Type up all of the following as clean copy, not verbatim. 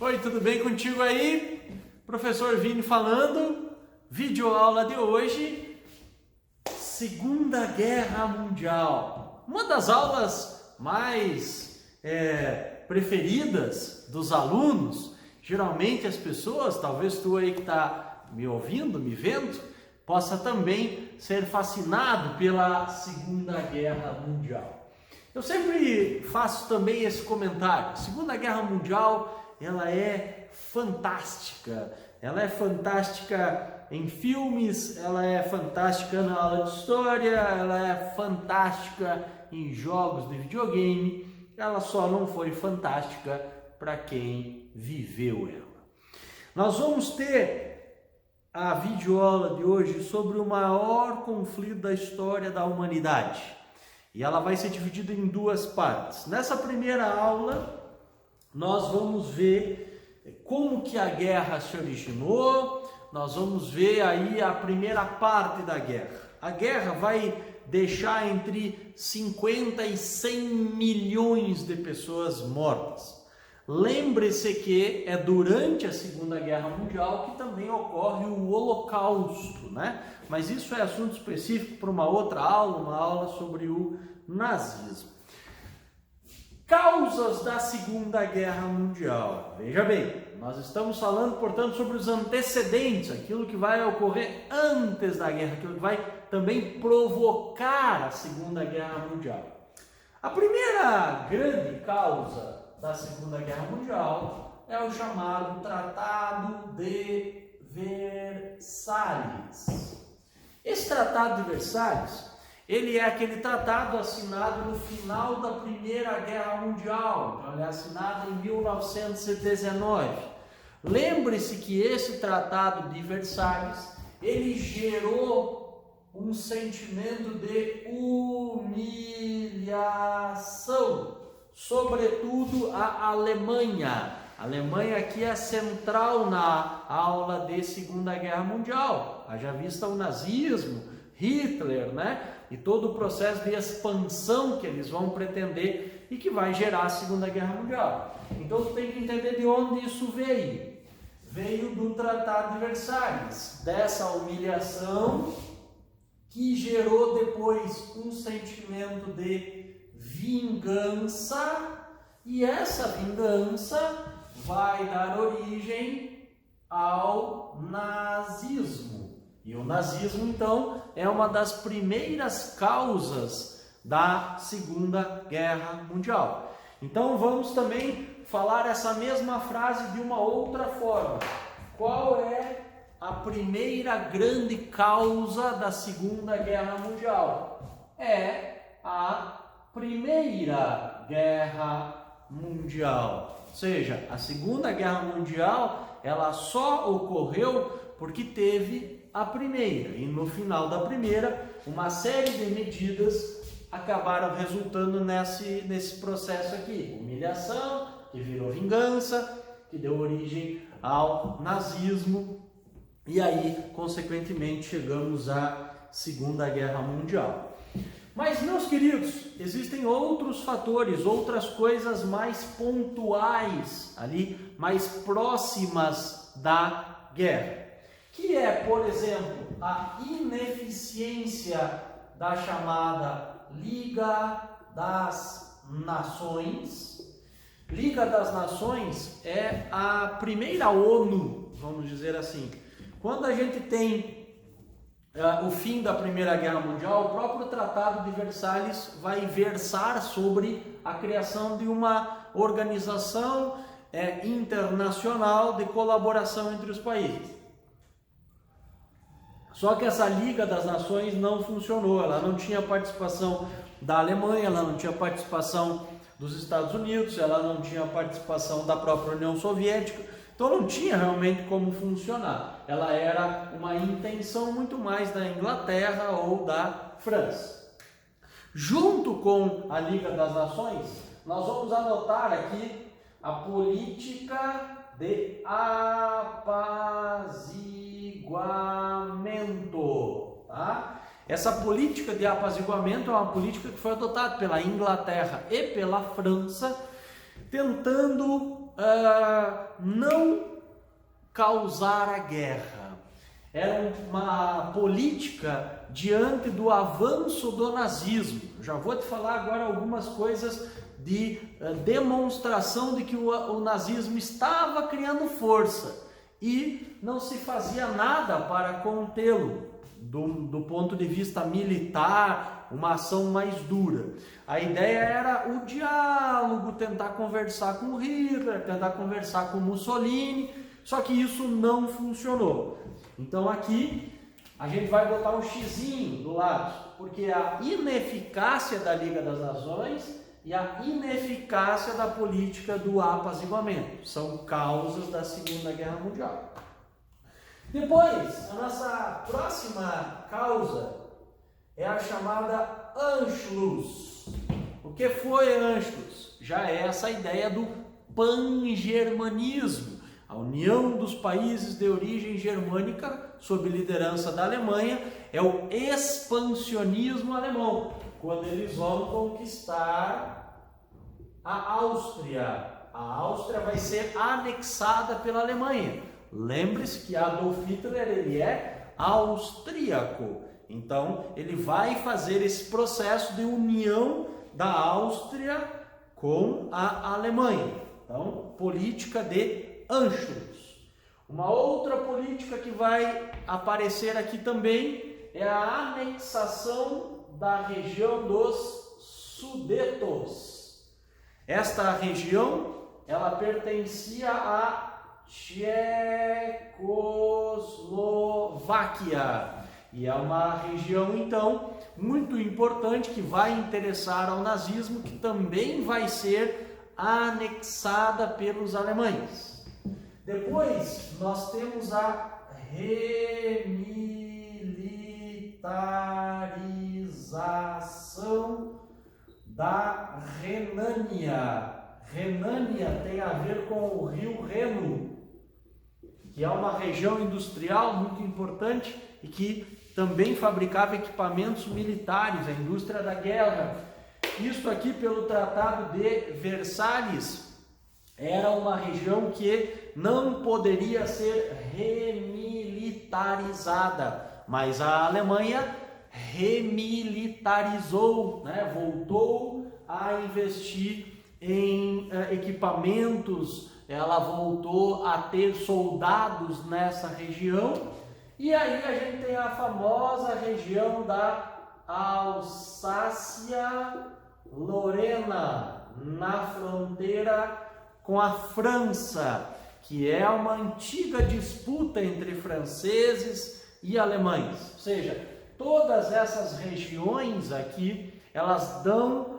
Oi, tudo bem contigo aí? Professor Vini falando, videoaula de hoje, Segunda Guerra Mundial. Uma das aulas mais preferidas dos alunos. Geralmente as pessoas, talvez tu aí que está me ouvindo, me vendo, possa também ser fascinado pela Segunda Guerra Mundial. Eu sempre faço também esse comentário. Segunda Guerra Mundial, ela é fantástica. Ela é fantástica em filmes, ela é fantástica na aula de história, ela é fantástica em jogos de videogame. Ela só não foi fantástica para quem viveu ela. Nós vamos ter a videoaula de hoje sobre o maior conflito da história da humanidade. E ela vai ser dividida em duas partes. Nessa primeira aula, nós vamos ver como que a guerra se originou, nós vamos ver aí a primeira parte da guerra. A guerra vai deixar entre 50 e 100 milhões de pessoas mortas. Lembre-se que é durante a Segunda Guerra Mundial que também ocorre o Holocausto, né? Mas isso é assunto específico para uma outra aula, uma aula sobre o nazismo. Causas da Segunda Guerra Mundial. Veja bem, nós estamos falando, portanto, sobre os antecedentes, aquilo que vai ocorrer antes da guerra, aquilo que vai também provocar a Segunda Guerra Mundial. A primeira grande causa da Segunda Guerra Mundial é o chamado Tratado de Versalhes. Esse Tratado de Versalhes, ele é aquele tratado assinado no final da Primeira Guerra Mundial. Então, ele é assinado em 1919. Lembre-se que esse Tratado de Versalhes, ele gerou um sentimento de humilhação, sobretudo a Alemanha. A Alemanha aqui é central na aula de Segunda Guerra Mundial. Haja vista o nazismo, Hitler, né? E todo o processo de expansão que eles vão pretender e que vai gerar a Segunda Guerra Mundial. Então você tem que entender de onde isso veio. Veio do Tratado de Versalhes, dessa humilhação que gerou depois um sentimento de vingança, e essa vingança vai dar origem ao nazismo. E o nazismo, então, é uma das primeiras causas da Segunda Guerra Mundial. Então, vamos também falar essa mesma frase de uma outra forma. Qual é a primeira grande causa da Segunda Guerra Mundial? É a Primeira Guerra Mundial. Ou seja, a Segunda Guerra Mundial, ela só ocorreu porque teve a primeira, e no final da primeira, uma série de medidas acabaram resultando nesse processo aqui. Humilhação, que virou vingança, que deu origem ao nazismo, e aí, consequentemente, chegamos à Segunda Guerra Mundial. Mas, meus queridos, existem outros fatores, outras coisas mais pontuais ali, mais próximas da guerra, que é, por exemplo, a ineficiência da chamada Liga das Nações. Liga das Nações é a primeira ONU, vamos dizer assim. Quando a gente tem o fim da Primeira Guerra Mundial, o próprio Tratado de Versalhes vai versar sobre a criação de uma organização internacional de colaboração entre os países. Só que essa Liga das Nações não funcionou, ela não tinha participação da Alemanha, ela não tinha participação dos Estados Unidos, ela não tinha participação da própria União Soviética, então não tinha realmente como funcionar. Ela era uma intenção muito mais da Inglaterra ou da França. Junto com a Liga das Nações, nós vamos anotar aqui a política de apaziguamento, tá? Essa política de apaziguamento é uma política que foi adotada pela Inglaterra e pela França, tentando não causar a guerra. Era uma política diante do avanço do nazismo. Já vou te falar agora algumas coisas de demonstração de que o nazismo estava criando força e não se fazia nada para contê-lo do ponto de vista militar, uma ação mais dura. A ideia era o diálogo, tentar conversar com Hitler, tentar conversar com Mussolini, só que isso não funcionou. Então aqui a gente vai botar um xizinho do lado, porque a ineficácia da Liga das Nações e a ineficácia da política do apaziguamento são causas da Segunda Guerra Mundial. Depois, a nossa próxima causa é a chamada Anschluss. O que foi Anschluss? Já é essa ideia do pangermanismo, a união dos países de origem germânica sob liderança da Alemanha, é o expansionismo alemão, quando eles vão conquistar a Áustria. A Áustria vai ser anexada pela Alemanha. Lembre-se que Adolf Hitler ele é austríaco, então ele vai fazer esse processo de união da Áustria com a Alemanha. Então, política de Anschluss. Uma outra política que vai aparecer aqui também é a anexação da região dos Sudetos. Esta região ela pertencia à Tchecoslováquia e é uma região então muito importante que vai interessar ao nazismo, que também vai ser anexada pelos alemães. Depois nós temos a remilitarização da Renânia. Renânia tem a ver com o rio Reno, que é uma região industrial muito importante e que também fabricava equipamentos militares, a indústria da guerra. Isso aqui, pelo Tratado de Versalhes, era uma região que não poderia ser remilitarizada, mas a Alemanha remilitarizou, né? Voltou a investir em equipamentos, ela voltou a ter soldados nessa região, e aí a gente tem a famosa região da Alsácia-Lorena, na fronteira com a França, que é uma antiga disputa entre franceses e alemães. Ou seja, todas essas regiões aqui, elas dão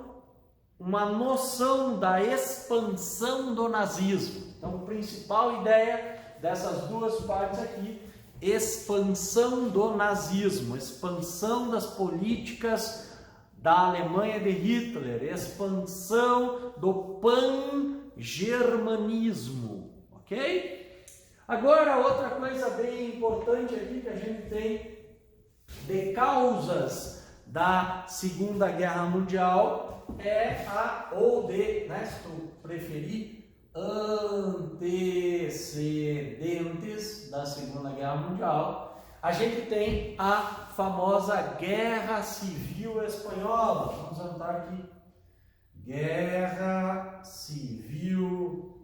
uma noção da expansão do nazismo. Então, a principal ideia dessas duas partes aqui, expansão do nazismo, expansão das políticas da Alemanha de Hitler, expansão do pan-germanismo, ok? Agora, outra coisa bem importante aqui que a gente tem de causas da Segunda Guerra Mundial é se tu preferir, antecedentes da Segunda Guerra Mundial. A gente tem a famosa Guerra Civil Espanhola. Vamos anotar aqui. Guerra Civil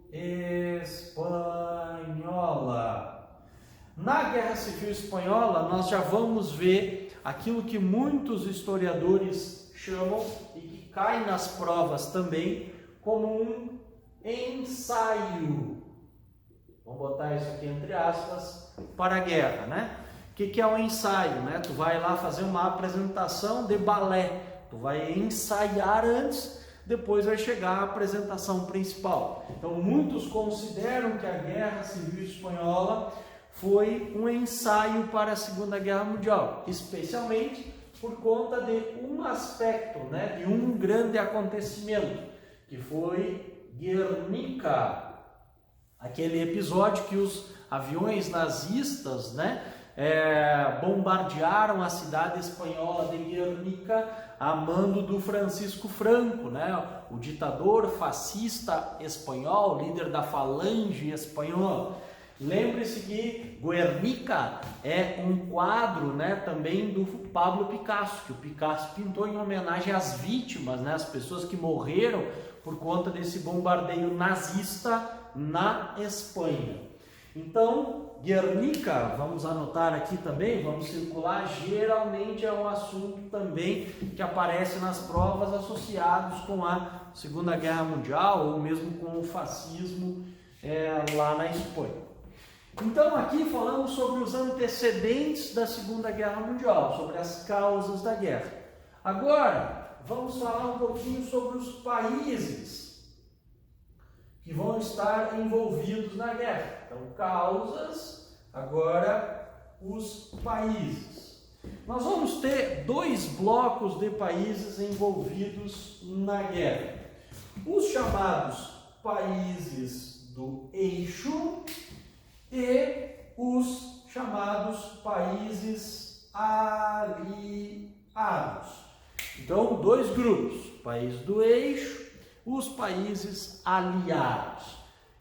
Espanhola. Na Guerra Civil Espanhola, nós já vamos ver aquilo que muitos historiadores chamam e que cai nas provas também como um ensaio. Vamos botar isso aqui entre aspas, para a guerra, né? O que é um ensaio, né? Tu vai lá fazer uma apresentação de balé, tu vai ensaiar antes, depois vai chegar a apresentação principal. Então muitos consideram que a Guerra Civil Espanhola foi um ensaio para a Segunda Guerra Mundial, especialmente por conta de um aspecto, né, de um grande acontecimento, que foi Guernica, aquele episódio que os aviões nazistas, né, bombardearam a cidade espanhola de Guernica a mando do Francisco Franco, né? O ditador fascista espanhol, líder da falange espanhola. Lembre-se que Guernica é um quadro, né, também do Pablo Picasso, que o Picasso pintou em homenagem às vítimas, né, as pessoas que morreram por conta desse bombardeio nazista na Espanha. Então, Guernica, vamos anotar aqui também, vamos circular, geralmente é um assunto também que aparece nas provas associados com a Segunda Guerra Mundial ou mesmo com o fascismo lá na Espanha. Então aqui falamos sobre os antecedentes da Segunda Guerra Mundial, sobre as causas da guerra. Agora, vamos falar um pouquinho sobre os países que vão estar envolvidos na guerra. Então, causas, agora os países. Nós vamos ter 2 blocos de países envolvidos na guerra. Os chamados países do eixo e os chamados países aliados. Então, 2 grupos, países do eixo, os países aliados.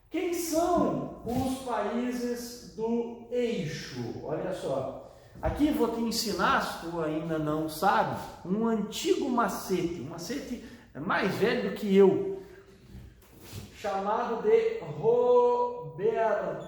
Quem são os países do eixo? Olha só, aqui vou te ensinar, se tu ainda não sabe, um antigo macete, um macete mais velho do que eu, chamado de Roberto.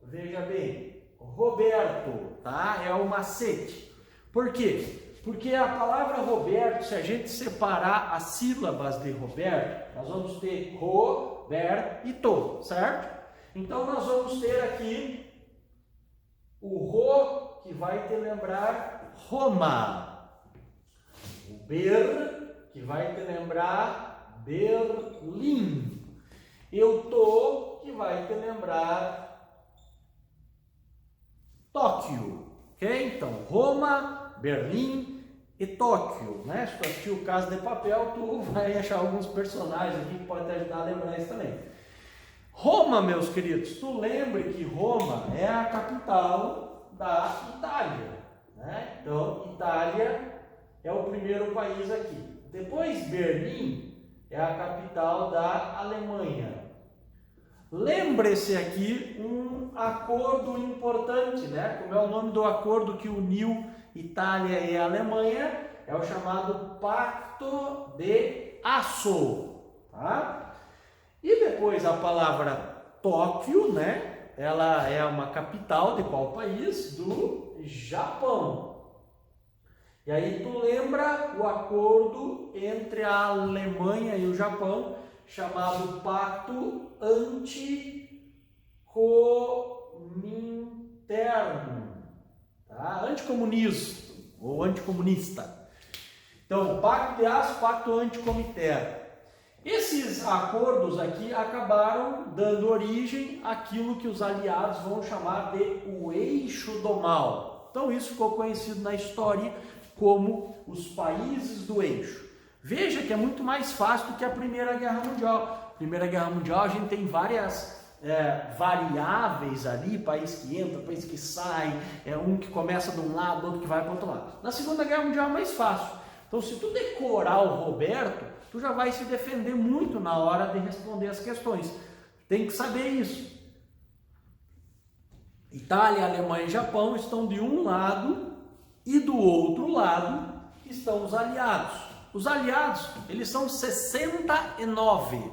Veja bem, Roberto, tá? É o macete. Por quê? Porque a palavra Roberto, se a gente separar as sílabas de Roberto, nós vamos ter Roberto, certo? Então nós vamos ter aqui o Ro, que vai te lembrar Roma. O Ber, que vai te lembrar Berlim. E o To, que vai te lembrar Tóquio. Ok? Então, Roma, Berlim e Tóquio, né? Se tu assistiu o Casa de Papel, tu vai achar alguns personagens aqui que podem te ajudar a lembrar isso também. Roma, meus queridos, tu lembre que Roma é a capital da Itália, né? Então, Itália é o primeiro país aqui. Depois, Berlim é a capital da Alemanha. Lembre-se aqui um acordo importante, né? Como é o nome do acordo que uniu Itália e Alemanha? É o chamado Pacto de Aço, tá? E depois a palavra Tóquio, né? Ela é uma capital de qual país? Do Japão. E aí tu lembra o acordo entre a Alemanha e o Japão, chamado Pacto Anticominterno, tá? Anticomunista ou anticomunista. Então, Pacto de Aço, Pacto Anticominterno. Esses acordos aqui acabaram dando origem àquilo que os aliados vão chamar de o eixo do mal. Então, isso ficou conhecido na história como os países do eixo. Veja que é muito mais fácil do que a Primeira Guerra Mundial. Primeira Guerra Mundial a gente tem várias variáveis ali, país que entra, país que sai, um que começa de um lado, outro que vai para o outro lado. Na Segunda Guerra Mundial é mais fácil. Então, se tu decorar o Roberto, tu já vai se defender muito na hora de responder as questões. Tem que saber isso. Itália, Alemanha e Japão estão de um lado e do outro lado estão os aliados. Os aliados, eles são 69.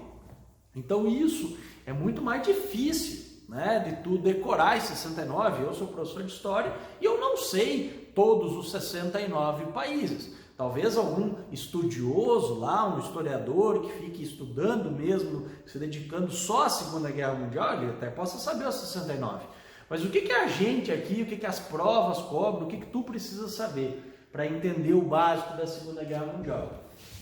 Então isso é muito mais difícil, né, de tu decorar esses 69. Eu sou professor de história e eu não sei todos os 69 países. Talvez algum estudioso lá, um historiador que fique estudando mesmo, se dedicando só à Segunda Guerra Mundial, ele até possa saber os 69. Mas o que a gente aqui, o que as provas cobram, o que tu precisa saber para entender o básico da Segunda Guerra Mundial?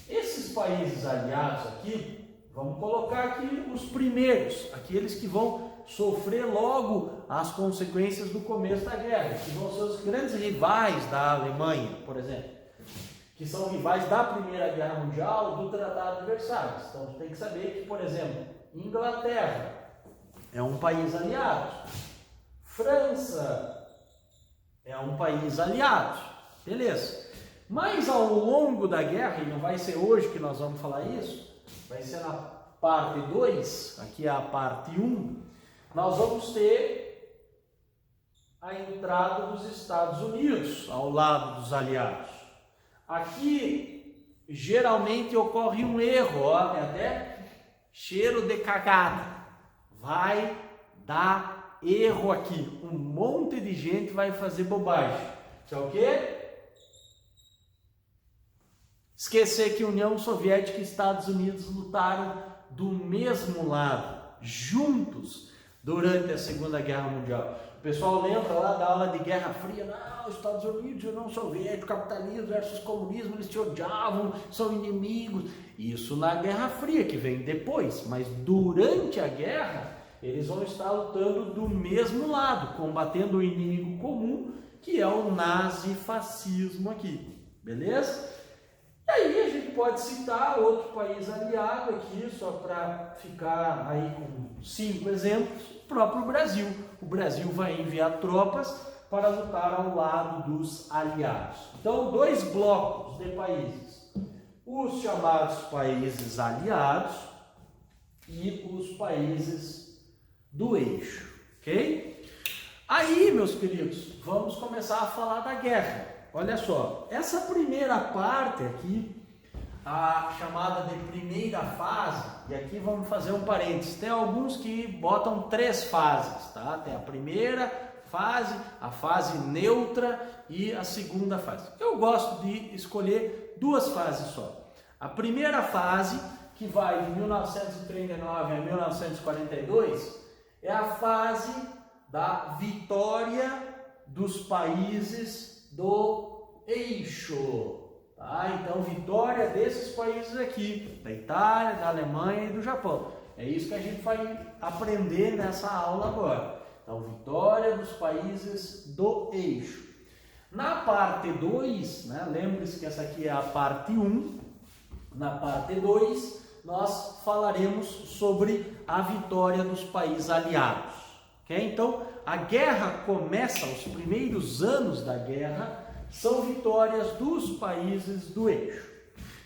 Esses países aliados aqui, vamos colocar aqui os primeiros, aqueles que vão sofrer logo as consequências do começo da guerra, que vão ser os grandes rivais da Alemanha, por exemplo, que são rivais da Primeira Guerra Mundial, do Tratado de Versalhes. Então, você tem que saber que, por exemplo, Inglaterra é um país aliado, França é um país aliado, beleza. Mas ao longo da guerra, e não vai ser hoje que nós vamos falar isso, vai ser na parte 2, aqui é a parte 1, nós vamos ter a entrada dos Estados Unidos ao lado dos aliados. Aqui, geralmente ocorre um erro, ó, é até cheiro de cagada. Vai dar erro aqui. Um monte de gente vai fazer bobagem. Que é o quê? Esquecer que União Soviética e Estados Unidos lutaram do mesmo lado, juntos, durante a Segunda Guerra Mundial. O pessoal lembra lá da aula de Guerra Fria, não, Estados Unidos e União Soviética, capitalismo versus comunismo, eles se odiavam, são inimigos. Isso na Guerra Fria, que vem depois, mas durante a guerra, eles vão estar lutando do mesmo lado, combatendo o inimigo comum, que é o nazifascismo aqui, beleza? E aí a gente pode citar outro país aliado aqui, só para ficar aí com 5 exemplos, o próprio Brasil. O Brasil vai enviar tropas para lutar ao lado dos aliados. Então, 2 blocos de países, os chamados países aliados e os países do eixo, ok? Aí, meus queridos, vamos começar a falar da guerra. Olha só, essa primeira parte aqui, a chamada de primeira fase, e aqui vamos fazer um parênteses, tem alguns que botam 3 fases, tá? Tem a primeira fase, a fase neutra e a segunda fase. Eu gosto de escolher 2 fases só. A primeira fase, que vai de 1939 a 1942, é a fase da vitória dos países do eixo, tá? Então, vitória desses países aqui, da Itália, da Alemanha e do Japão. É isso que a gente vai aprender nessa aula agora. Então, vitória dos países do eixo. Na parte 2, né, lembre-se que essa aqui é a parte 1, na parte 2, nós falaremos sobre a vitória dos países aliados. Okay? Então, a guerra começa, os primeiros anos da guerra são vitórias dos países do eixo.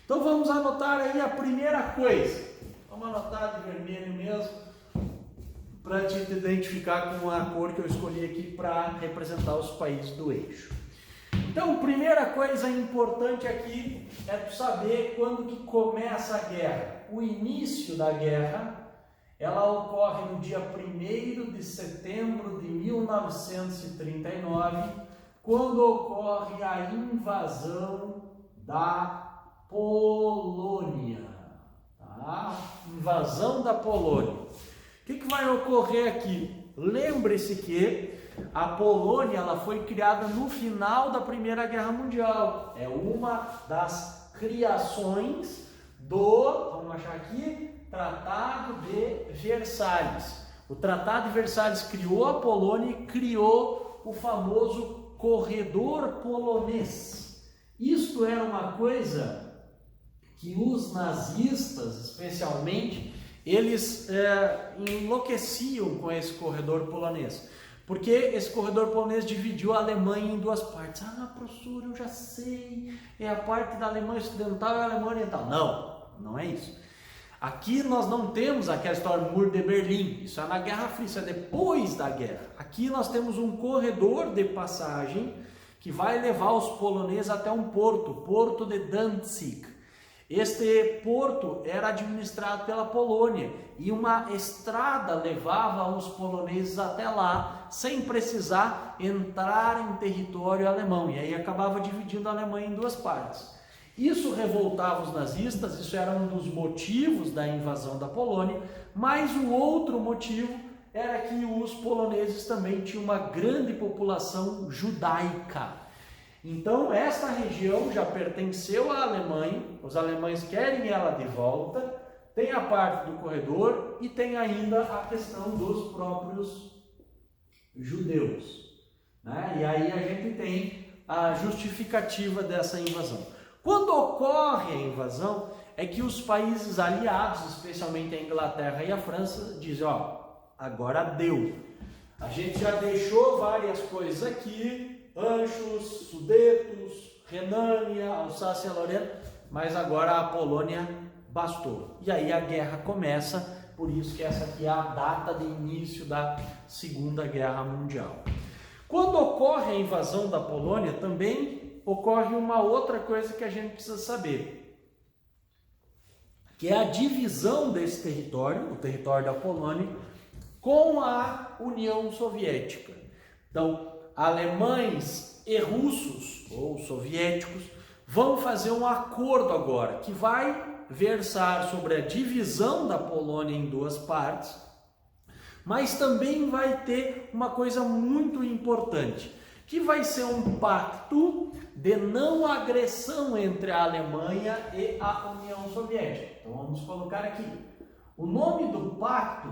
Então vamos anotar aí a primeira coisa. Vamos anotar de vermelho mesmo, para te identificar com a cor que eu escolhi aqui para representar os países do eixo. Então, primeira coisa importante aqui é tu saber quando que começa a guerra. O início da guerra, ela ocorre no dia 1º de setembro de 1939, quando ocorre a invasão da Polônia. Tá? Invasão da Polônia. O que vai ocorrer aqui? Lembre-se que a Polônia ela foi criada no final da Primeira Guerra Mundial. É uma das criações do, vamos achar aqui, Tratado de Versalhes. O Tratado de Versalhes criou a Polônia e criou o famoso corredor polonês. Isto era uma coisa que os nazistas, especialmente, eles enlouqueciam com esse corredor polonês. Porque esse corredor polonês dividiu a Alemanha em 2 partes. Ah, professor, eu já sei, é a parte da Alemanha Ocidental e a Alemanha Oriental. Não, não é isso. Aqui nós não temos aquela história do Muro de Berlim, isso é na Guerra Fria, isso é depois da guerra. Aqui nós temos um corredor de passagem que vai levar os poloneses até um porto, Porto de Danzig. Este porto era administrado pela Polônia e uma estrada levava os poloneses até lá, sem precisar entrar em território alemão, e aí acabava dividindo a Alemanha em 2 partes. Isso revoltava os nazistas, isso era um dos motivos da invasão da Polônia, mas o outro motivo era que os poloneses também tinham uma grande população judaica. Então, esta região já pertenceu à Alemanha, os alemães querem ela de volta, tem a parte do corredor e tem ainda a questão dos próprios judeus, né? E aí a gente tem a justificativa dessa invasão. Quando ocorre a invasão, é que os países aliados, especialmente a Inglaterra e a França, dizem, ó, agora deu. A gente já deixou várias coisas aqui, Anschluss, Sudetos, Renânia, Alsácia-Lorena, mas agora a Polônia bastou. E aí a guerra começa, por isso que essa aqui é a data de início da Segunda Guerra Mundial. Quando ocorre a invasão da Polônia, também ocorre uma outra coisa que a gente precisa saber, que é a divisão desse território, o território da Polônia, com a União Soviética. Então, alemães e russos, ou soviéticos, vão fazer um acordo agora, que vai versar sobre a divisão da Polônia em duas partes, mas também vai ter uma coisa muito importante, que vai ser um pacto de não agressão entre a Alemanha e a União Soviética. Então vamos colocar aqui. O nome do pacto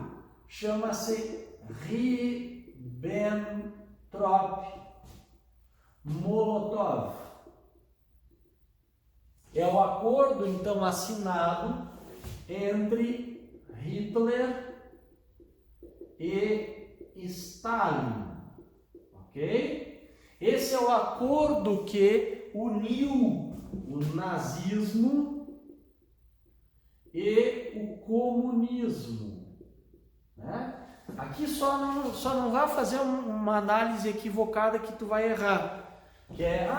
chama-se Ribbentrop-Molotov. É o acordo então assinado entre Hitler e Stalin, ok? Esse é o acordo que uniu o nazismo e o comunismo, né? Aqui só não vai fazer uma análise equivocada que tu vai errar, que é,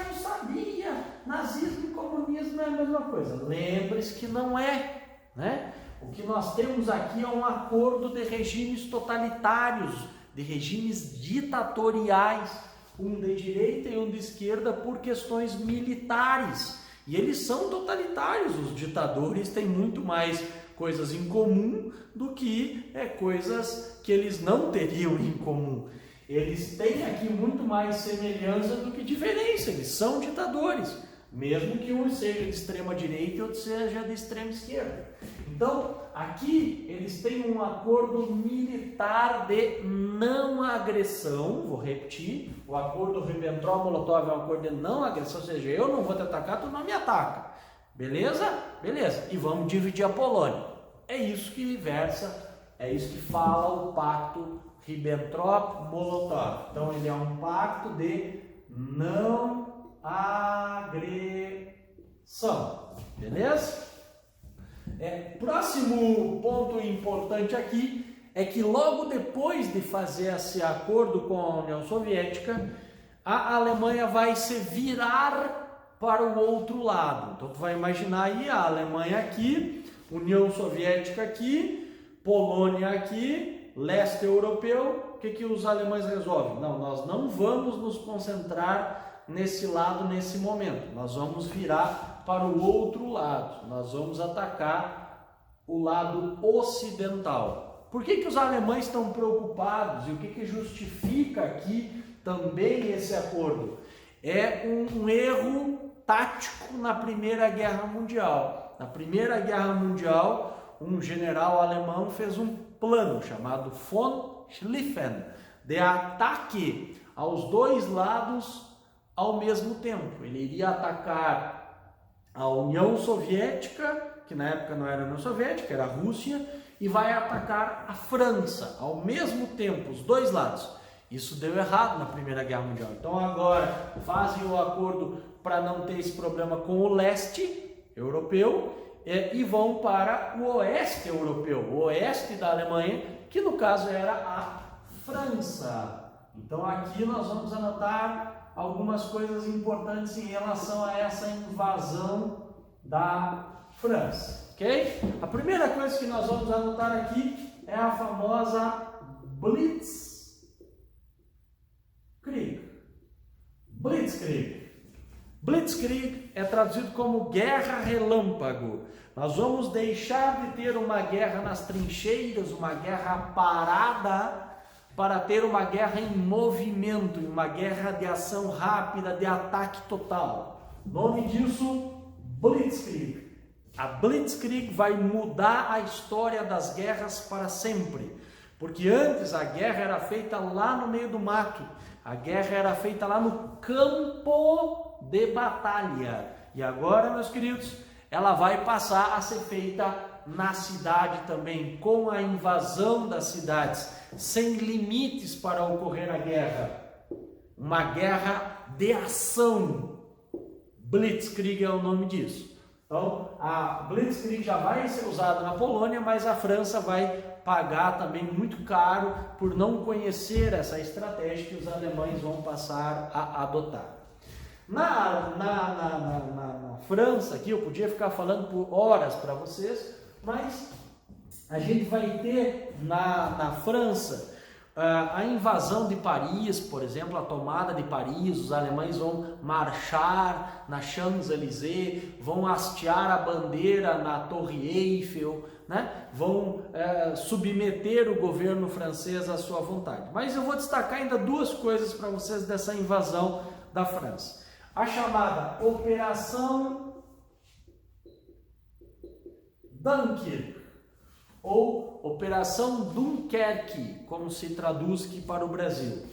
eu sabia, nazismo e comunismo é a mesma coisa. Lembre-se que não é, né? O que nós temos aqui é um acordo de regimes totalitários, de regimes ditatoriais, um de direita e um de esquerda, por questões militares. E eles são totalitários, os ditadores têm muito mais coisas em comum do que coisas que eles não teriam em comum. Eles têm aqui muito mais semelhança do que diferença, eles são ditadores, mesmo que um seja de extrema direita e outro seja de extrema esquerda. Então, aqui eles têm um acordo militar de não agressão, vou repetir, o acordo Ribbentrop-Molotov é um acordo de não agressão, ou seja, eu não vou te atacar, tu não me ataca, beleza? Beleza, e vamos dividir a Polônia. É isso que versa, é isso que fala o pacto Ribbentrop-Molotov. Então, ele é um pacto de não agressão, beleza? Próximo ponto importante aqui é que logo depois de fazer esse acordo com a União Soviética, a Alemanha vai se virar para o outro lado. Então tu vai imaginar aí a Alemanha aqui, União Soviética aqui, Polônia aqui, leste europeu. O que os alemães resolvem? Não, nós não vamos nos concentrar nesse lado nesse momento. Nós vamos virar para o outro lado. Nós vamos atacar o lado ocidental. Por que os alemães estão preocupados e o que justifica aqui também esse acordo? É um erro tático na Primeira Guerra Mundial. Na Primeira Guerra Mundial, um general alemão fez um plano chamado von Schlieffen de ataque aos dois lados ao mesmo tempo. Ele iria atacar a União Soviética, que na época não era a União Soviética, era a Rússia, e vai atacar a França ao mesmo tempo, os dois lados. Isso deu errado na Primeira Guerra Mundial. Então agora fazem o acordo para não ter esse problema com o leste europeu e vão para o oeste europeu, o oeste da Alemanha, que no caso era a França. Então aqui nós vamos anotar algumas coisas importantes em relação a essa invasão da França, ok? A primeira coisa que nós vamos anotar aqui é a famosa Blitzkrieg. Blitzkrieg é traduzido como guerra relâmpago. Nós vamos deixar de ter uma guerra nas trincheiras, uma guerra parada, para ter uma guerra em movimento, uma guerra de ação rápida, de ataque total. O nome disso, Blitzkrieg. A Blitzkrieg vai mudar a história das guerras para sempre. Porque antes a guerra era feita lá no meio do mato. A guerra era feita lá no campo de batalha. E agora, meus queridos, ela vai passar a ser feita na cidade também, com a invasão das cidades, sem limites para ocorrer a guerra. Uma guerra de ação. Blitzkrieg é o nome disso. Então, a Blitzkrieg já vai ser usada na Polônia, mas a França vai pagar também muito caro por não conhecer essa estratégia que os alemães vão passar a adotar. Na França, aqui eu podia ficar falando por horas para vocês, mas a gente vai ter na França a invasão de Paris, por exemplo, a tomada de Paris. Os alemães vão marchar na Champs-Élysées, vão hastear a bandeira na Torre Eiffel, né? Vão submeter o governo francês à sua vontade. Mas eu vou destacar ainda duas coisas para vocês dessa invasão da França. A chamada Operação Dunkirk, ou Operação Dunkerque, como se traduz aqui para o Brasil.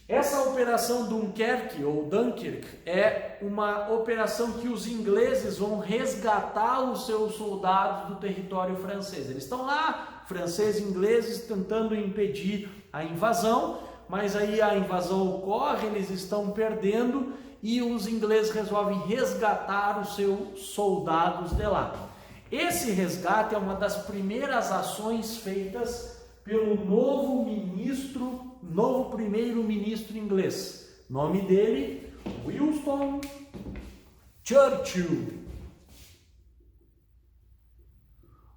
Essa Operação Dunkerque, ou Dunkirk, é uma operação que os ingleses vão resgatar os seus soldados do território francês. Eles estão lá, franceses e ingleses, tentando impedir a invasão, mas aí a invasão ocorre, eles estão perdendo e os ingleses resolvem resgatar os seus soldados de lá. Esse resgate é uma das primeiras ações feitas pelo novo primeiro-ministro inglês. Nome dele, Winston Churchill.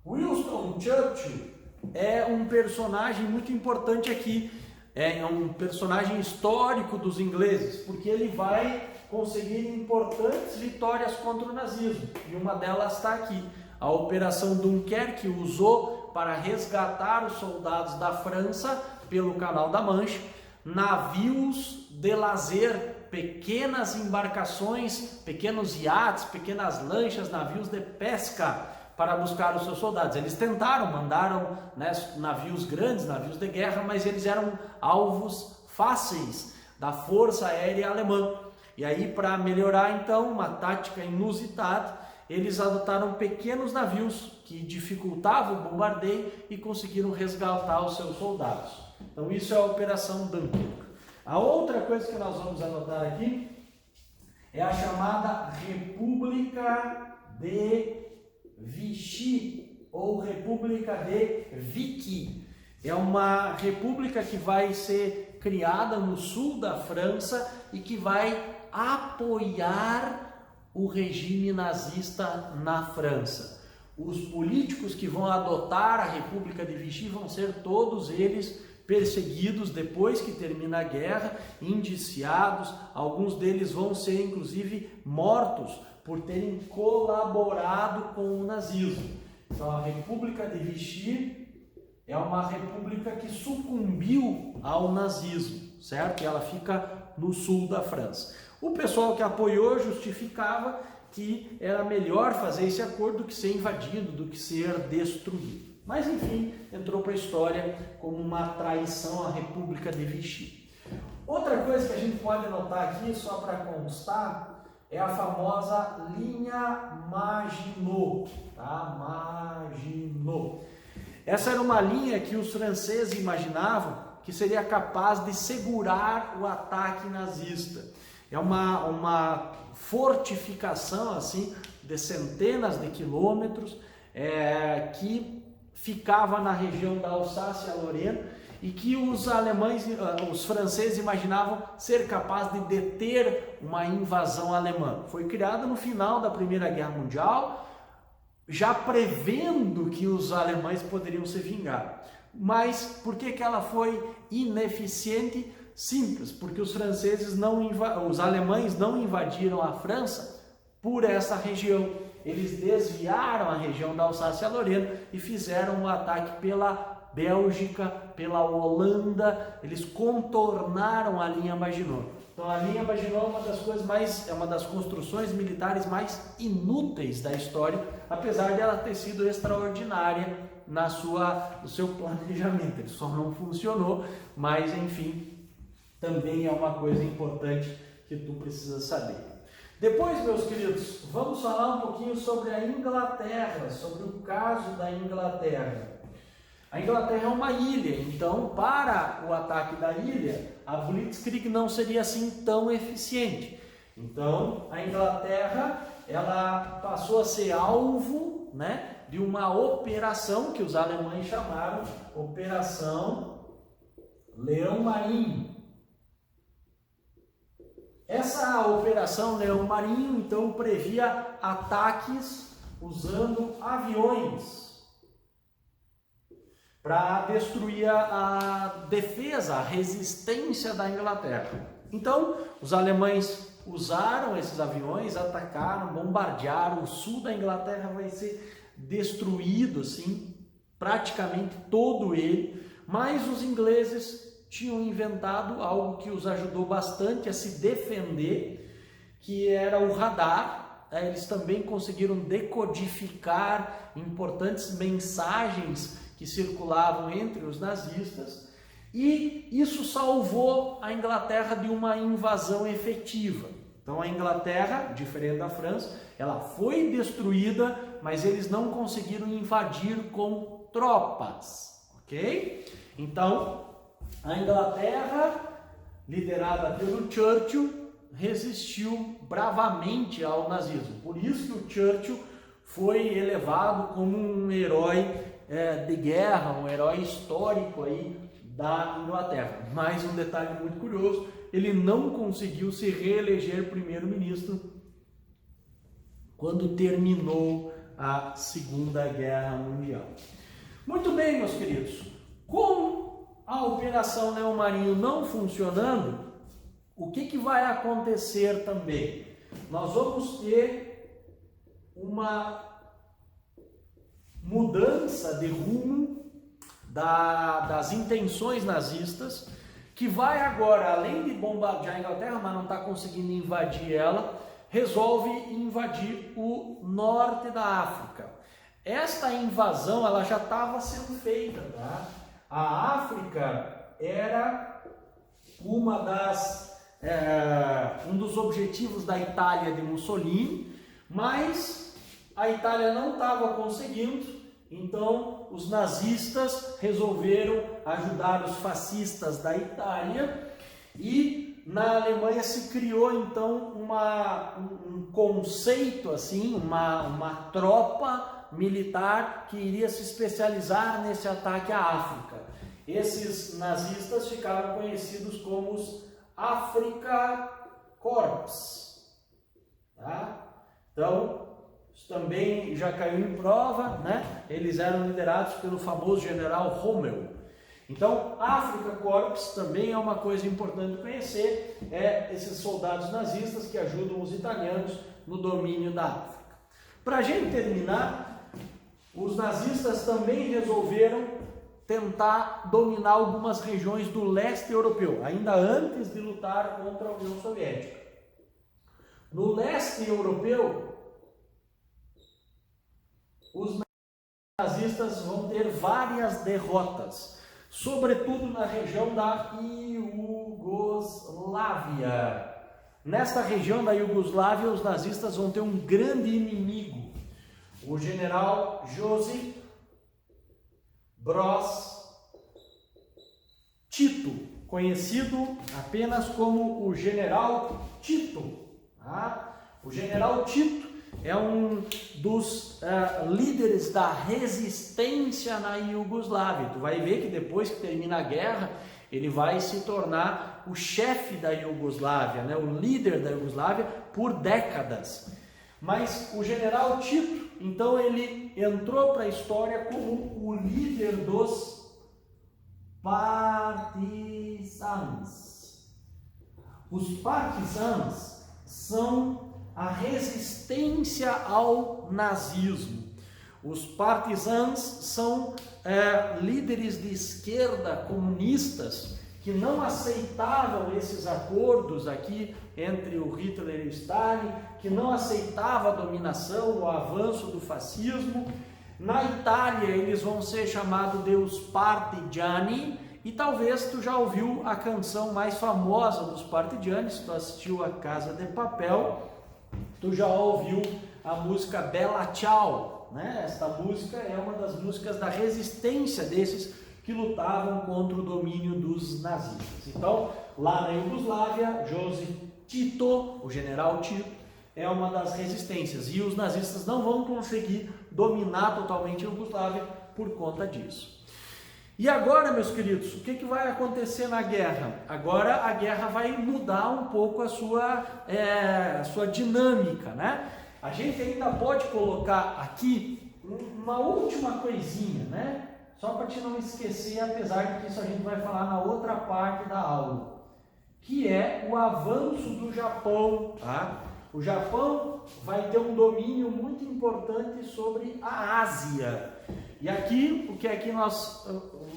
Winston Churchill é um personagem muito importante aqui, é um personagem histórico dos ingleses, porque ele vai conseguir importantes vitórias contra o nazismo, e uma delas está aqui. A Operação Dunkerque usou para resgatar os soldados da França pelo Canal da Mancha, navios de lazer, pequenas embarcações, pequenos iates, pequenas lanchas, navios de pesca para buscar os seus soldados. Eles tentaram, mandaram, né, navios grandes, navios de guerra, mas eles eram alvos fáceis da Força Aérea Alemã. E aí, para melhorar então, uma tática inusitada, eles adotaram pequenos navios que dificultavam o bombardeio e conseguiram resgatar os seus soldados. Então isso é a Operação Dunkirk. A outra coisa que nós vamos anotar aqui é a chamada República de Vichy, ou República de Vichy. É uma república que vai ser criada no sul da França e que vai apoiar o regime nazista na França. Os políticos que vão adotar a República de Vichy vão ser todos eles perseguidos depois que termina a guerra, indiciados, alguns deles vão ser inclusive mortos por terem colaborado com o nazismo. Então a República de Vichy é uma república que sucumbiu ao nazismo, certo? E ela fica no sul da França. O pessoal que apoiou justificava que era melhor fazer esse acordo do que ser invadido, do que ser destruído. Mas enfim, entrou para a história como uma traição à República de Vichy. Outra coisa que a gente pode notar aqui, só para constar, é a famosa linha Maginot. Tá? Maginot. Essa era uma linha que os franceses imaginavam que seria capaz de segurar o ataque nazista. É uma fortificação assim de centenas de quilômetros que ficava na região da Alsácia-Lorena e que os franceses imaginavam ser capaz de deter uma invasão alemã. Foi criada no final da Primeira Guerra Mundial, já prevendo que os alemães poderiam se vingar. Mas por que ela foi ineficiente? Simples, porque os alemães não invadiram a França por essa região. Eles desviaram a região da Alsácia-Lorena e fizeram um ataque pela Bélgica, pela Holanda. Eles contornaram a linha Maginot. Então a linha Maginot é uma das construções militares mais inúteis da história, apesar de ela ter sido extraordinária no seu planejamento. Ele só não funcionou, mas enfim, também é uma coisa importante que tu precisa saber. Depois, meus queridos, vamos falar um pouquinho sobre a Inglaterra, sobre o caso da Inglaterra. A Inglaterra é uma ilha, então para o ataque da ilha, a Blitzkrieg não seria assim tão eficiente. Então, a Inglaterra, ela passou a ser alvo, né, de uma operação que os alemães chamaram Operação Leão Marinho. Essa Operação Leão Marinho, então, previa ataques usando aviões para destruir a defesa, a resistência da Inglaterra. Então, os alemães usaram esses aviões, atacaram, bombardearam, o sul da Inglaterra vai ser destruído, assim, praticamente todo ele, mas os ingleses tinham inventado algo que os ajudou bastante a se defender, que era o radar. Eles também conseguiram decodificar importantes mensagens que circulavam entre os nazistas, e isso salvou a Inglaterra de uma invasão efetiva. Então a Inglaterra, diferente da França, ela foi destruída, mas eles não conseguiram invadir com tropas, ok? Então a Inglaterra, liderada pelo Churchill, resistiu bravamente ao nazismo. Por isso que o Churchill foi elevado como um herói de guerra, um herói histórico aí da Inglaterra. Mais um detalhe muito curioso, ele não conseguiu se reeleger primeiro-ministro quando terminou a Segunda Guerra Mundial. Muito bem, meus queridos, com a Operação Leão Marinho não funcionando, o que vai acontecer também? Nós vamos ter uma mudança de rumo das intenções nazistas, que vai agora, além de bombardear a Inglaterra, mas não está conseguindo invadir ela, resolve invadir o norte da África. Esta invasão ela já estava sendo feita, tá? A África era um dos objetivos da Itália de Mussolini, mas a Itália não estava conseguindo. Então, os nazistas resolveram ajudar os fascistas da Itália, e na Alemanha se criou então um conceito assim, uma tropa militar que iria se especializar nesse ataque à África. Esses nazistas ficaram conhecidos como os Afrika Korps, tá? Então, isso também já caiu em prova, né? Eles eram liderados pelo famoso general Rommel. Então, Afrika Korps também é uma coisa importante conhecer, esses soldados nazistas que ajudam os italianos no domínio da África. Para a gente terminar, os nazistas também resolveram tentar dominar algumas regiões do leste europeu, ainda antes de lutar contra a União Soviética. No leste europeu, os nazistas vão ter várias derrotas, sobretudo na região da Iugoslávia. Nesta região da Iugoslávia, os nazistas vão ter um grande inimigo, o general Josip Broz Tito, conhecido apenas como o General Tito. Tá? O General Tito é um dos líderes da resistência na Iugoslávia. Tu vai ver que depois que termina a guerra, ele vai se tornar o chefe da Iugoslávia, né? O líder da Iugoslávia por décadas. Mas o General Tito, então, ele entrou para a história como o líder dos partisans. Os partisans são a resistência ao nazismo. Os partisans são líderes de esquerda comunistas que não aceitavam esses acordos aqui entre o Hitler e o Stalin, que não aceitava a dominação, o avanço do fascismo. Na Itália eles vão ser chamados de os partigiani, e talvez tu já ouviu a canção mais famosa dos partigiani, se tu assistiu a Casa de Papel, tu já ouviu a música Bella Ciao, né? Esta música é uma das músicas da resistência desses que lutavam contra o domínio dos nazistas. Então, lá na Iugoslávia, Josip Tito, o general Tito, é uma das resistências e os nazistas não vão conseguir dominar totalmente a Iugoslávia por conta disso. E agora, meus queridos, o que vai acontecer na guerra? Agora a guerra vai mudar um pouco a sua dinâmica, né? A gente ainda pode colocar aqui uma última coisinha, né? Só para te não esquecer, apesar de que isso a gente vai falar na outra parte da aula, que é o avanço do Japão, tá? O Japão vai ter um domínio muito importante sobre a Ásia. E aqui, o que aqui nós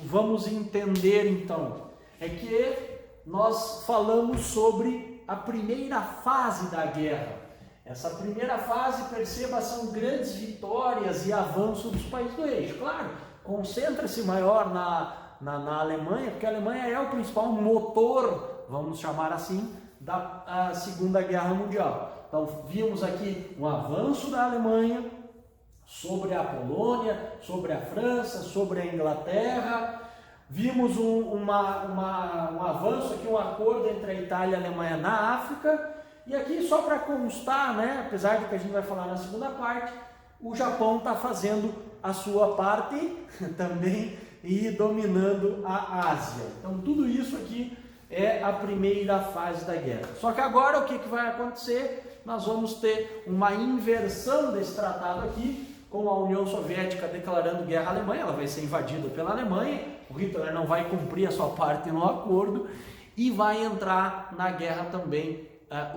vamos entender então, é que nós falamos sobre a primeira fase da guerra. Essa primeira fase, perceba, são grandes vitórias e avanço dos países do eixo. Claro, concentra-se maior na Alemanha, porque a Alemanha é o principal motor, vamos chamar assim, da Segunda Guerra Mundial. Então, vimos aqui um avanço da Alemanha sobre a Polônia, sobre a França, sobre a Inglaterra. Vimos um avanço aqui, um acordo entre a Itália e a Alemanha na África. E aqui, só para constar, né, apesar de que a gente vai falar na segunda parte, o Japão está fazendo a sua parte também e dominando a Ásia. Então, tudo isso aqui é a primeira fase da guerra. Só que agora o que vai acontecer? Nós vamos ter uma inversão desse tratado aqui, com a União Soviética declarando guerra à Alemanha. Ela vai ser invadida pela Alemanha, o Hitler não vai cumprir a sua parte no acordo e vai entrar na guerra também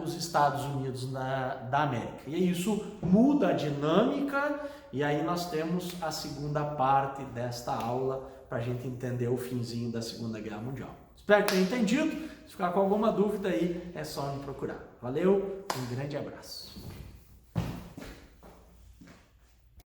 os Estados Unidos da América. E isso muda a dinâmica e aí nós temos a segunda parte desta aula para a gente entender o finzinho da Segunda Guerra Mundial. Espero que tenha entendido. Se ficar com alguma dúvida aí, é só me procurar. Valeu, um grande abraço.